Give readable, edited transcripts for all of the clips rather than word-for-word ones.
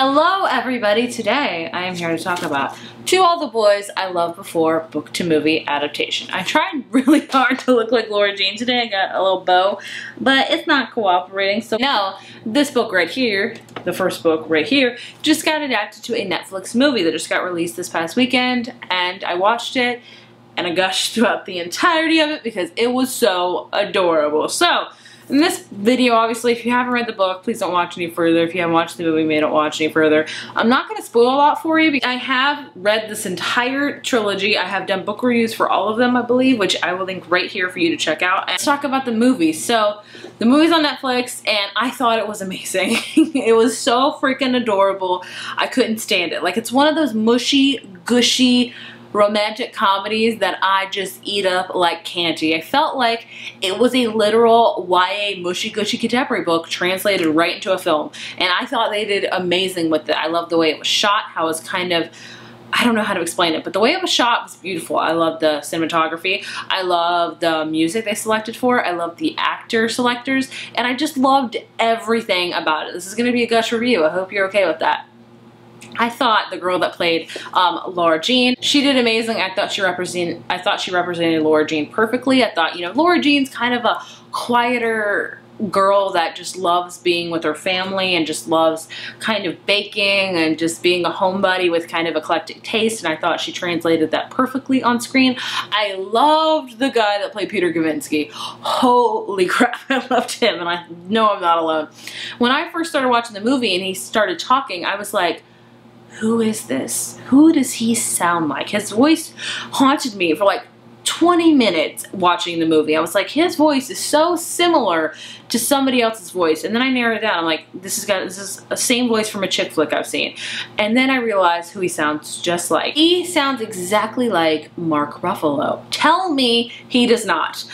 Hello everybody, today I am here to talk about To All the Boys I Loved Before book to movie adaptation. I tried really hard to look like Laura Jean today. I got a little bow, but it's not cooperating. So now this book right here, the first book right here, just got adapted to a Netflix movie that just got released this past weekend, and I watched it and I gushed throughout the entirety of it because it was so adorable. So in this video, obviously, if you haven't read the book, please don't watch any further. If you haven't watched the movie, may don't watch any further. I'm not going to spoil a lot for you because I have read this entire trilogy. I have done book reviews for all of them, I believe, which I will link right here for you to check out. And let's talk about the movie. So the movie's on Netflix, and I thought it was amazing. It was so freaking adorable. I couldn't stand it. Like, it's one of those mushy, gushy, romantic comedies that I just eat up like candy. I felt like it was a literal YA mushy gushy contemporary book translated right into a film, and I thought they did amazing with it. I loved the way it was shot, how it was kind of, I don't know how to explain it, but the way it was shot was beautiful. I loved the cinematography. I loved the music they selected for it. I loved the actor selectors, and I just loved everything about it. This is going to be a gush review. I hope you're okay with that. I thought the girl that played Laura Jean, she did amazing. I thought she represented Laura Jean perfectly. I thought, you know, Laura Jean's kind of a quieter girl that just loves being with her family and just loves kind of baking and just being a homebody with kind of eclectic taste, and I thought she translated that perfectly on screen. I loved the guy that played Peter Gavinsky. Holy crap, I loved him, and I know I'm not alone. When I first started watching the movie and he started talking, I was like, who is this? Who does he sound like? His voice haunted me for like 20 minutes watching the movie. I was like, his voice is so similar to somebody else's voice. And then I narrowed it down. I'm like, this is a same voice from a chick flick I've seen. And then I realized who he sounds just like. He sounds exactly like Mark Ruffalo. Tell me he does not.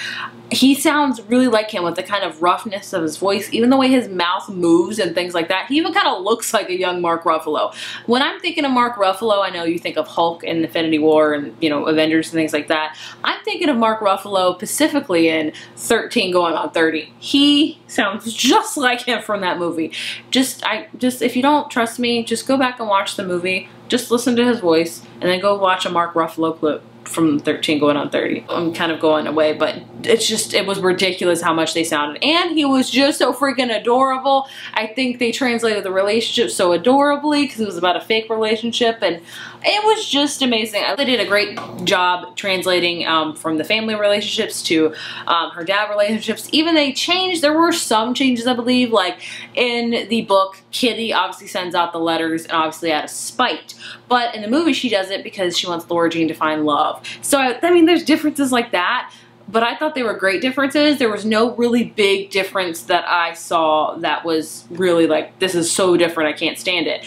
He sounds really like him with the kind of roughness of his voice, even the way his mouth moves and things like that. He even kind of looks like a young Mark Ruffalo. When I'm thinking of Mark Ruffalo, I know you think of Hulk and Infinity War and, you know, Avengers and things like that. I'm thinking of Mark Ruffalo specifically in 13 Going on 30. He sounds just like him from that movie. If you don't trust me, just go back and watch the movie. Just listen to his voice and then go watch a Mark Ruffalo clip from 13 Going on 30. I'm kind of going away, but it was ridiculous how much they sounded. And he was just so freaking adorable. I think they translated the relationship so adorably because it was about a fake relationship, and it was just amazing. They did a great job translating from the family relationships to her dad relationships. Even there were some changes, I believe, like in the book, Kitty obviously sends out the letters and obviously out of spite. But in the movie, she does it because she wants Laura Jean to find love. So, I mean, there's differences like that, but I thought they were great differences. There was no really big difference that I saw that was really like, this is so different, I can't stand it.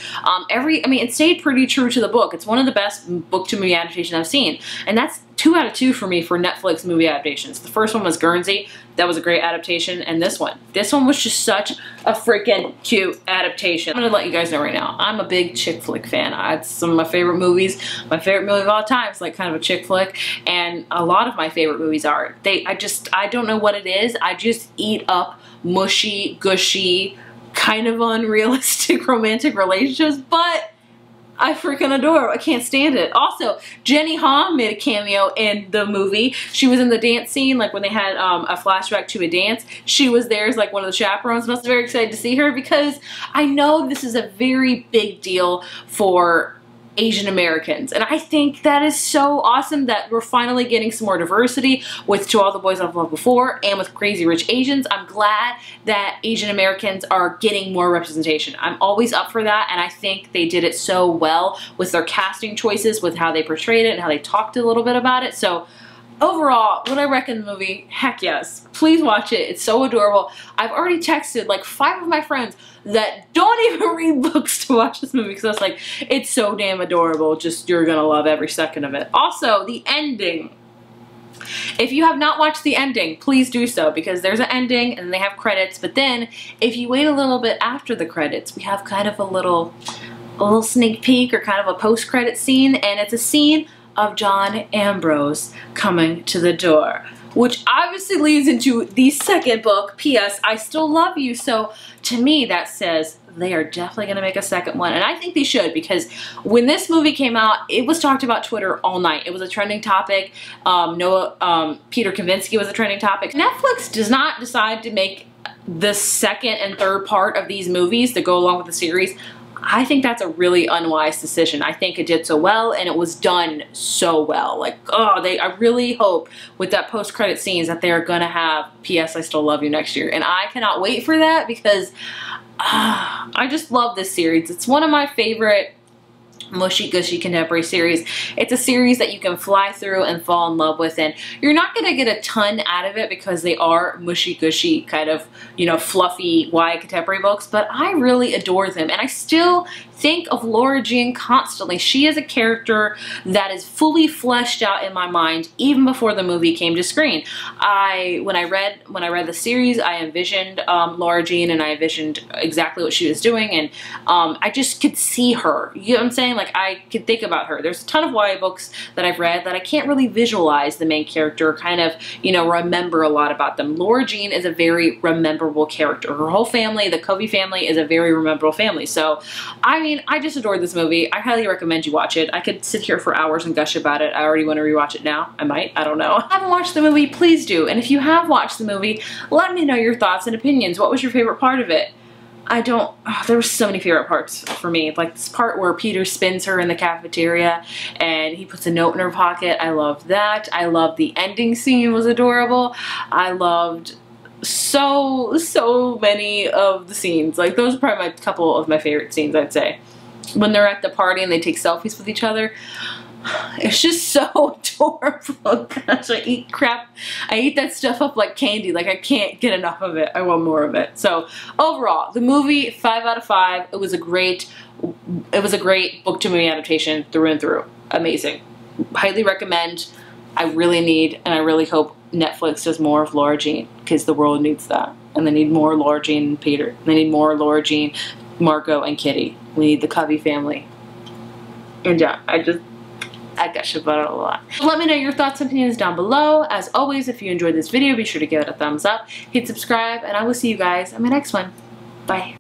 It stayed pretty true to the book. It's one of the best book-to-movie adaptations I've seen, and that's 2 out of 2 for me for Netflix movie adaptations. The first one was Guernsey. That was a great adaptation, and this one was just such a freaking cute adaptation. I'm gonna let you guys know right now, I'm a big chick flick fan. It's some of my favorite movies. My favorite movie of all time is like kind of a chick flick, and a lot of my favorite movies are. I don't know what it is. I just eat up mushy, gushy, kind of unrealistic romantic relationships, but I freaking adore her. I can't stand it. Also, Jenny Ha made a cameo in the movie. She was in the dance scene, like when they had a flashback to a dance. She was there as like one of the chaperones, and I was very excited to see her because I know this is a very big deal for Asian Americans, and I think that is so awesome that we're finally getting some more diversity with To All the Boys I've Loved Before and with Crazy Rich Asians. I'm glad that Asian Americans are getting more representation. I'm always up for that, and I think they did it so well with their casting choices, with how they portrayed it and how they talked a little bit about it. So overall, would I recommend the movie? Heck yes. Please watch it. It's so adorable. I've already texted like 5 of my friends that don't even read books to watch this movie because I was like, it's so damn adorable. Just, you're gonna love every second of it. Also, the ending. If you have not watched the ending, please do so, because there's an ending and they have credits, but then if you wait a little bit after the credits, we have kind of a little sneak peek or kind of a post-credit scene, and it's a scene of John Ambrose coming to the door. which obviously leads into the second book, P.S. I Still Love You. So to me, that says they are definitely going to make a second one. And I think they should, because when this movie came out, it was talked about Twitter all night. It was a trending topic. Peter Kavinsky was a trending topic. Netflix does not decide to make the second and third part of these movies that go along with the series. I think that's a really unwise decision. I think it did so well, and it was done so well. Like, oh, I really hope with that post-credit scenes that they're gonna have P.S. I Still Love You next year. And I cannot wait for that, because I just love this series. It's one of my favorite mushy gushy contemporary series. It's a series that you can fly through and fall in love with, and you're not gonna get a ton out of it because they are mushy gushy kind of, you know, fluffy YA contemporary books, but I really adore them, and I still think of Laura Jean constantly. She is a character that is fully fleshed out in my mind even before the movie came to screen. When I read the series, I envisioned Laura Jean, and I envisioned exactly what she was doing, and I just could see her. You know what I'm saying? Like, I could think about her. There's a ton of YA books that I've read that I can't really visualize the main character, kind of, you know, remember a lot about them. Laura Jean is a very rememberable character. Her whole family, the Covey family, is a very rememberable family. So, I mean, I just adored this movie. I highly recommend you watch it. I could sit here for hours and gush about it. I already want to rewatch it now. I might. I don't know. If you haven't watched the movie, please do. And if you have watched the movie, let me know your thoughts and opinions. What was your favorite part of it? There were so many favorite parts for me. Like this part where Peter spins her in the cafeteria and he puts a note in her pocket. I loved that. I loved the ending scene, was adorable. I loved so many of the scenes. Like, those are probably a couple of my favorite scenes, I'd say. When they're at the party and they take selfies with each other. It's just so adorable. Gosh, I eat that stuff up like candy. Like, I can't get enough of it. I want more of it. So overall, the movie, 5 out of 5. It was a great book to movie adaptation through and through. Amazing. Highly recommend. I really need, and I really hope Netflix does more of Laura Jean, because the world needs that. And they need more Laura Jean and Peter. They need more Laura Jean, Margot, and Kitty. We need the Covey family. And yeah, I gush about it a lot. Let me know your thoughts and opinions down below. As always, if you enjoyed this video, be sure to give it a thumbs up, hit subscribe, and I will see you guys in my next one. Bye.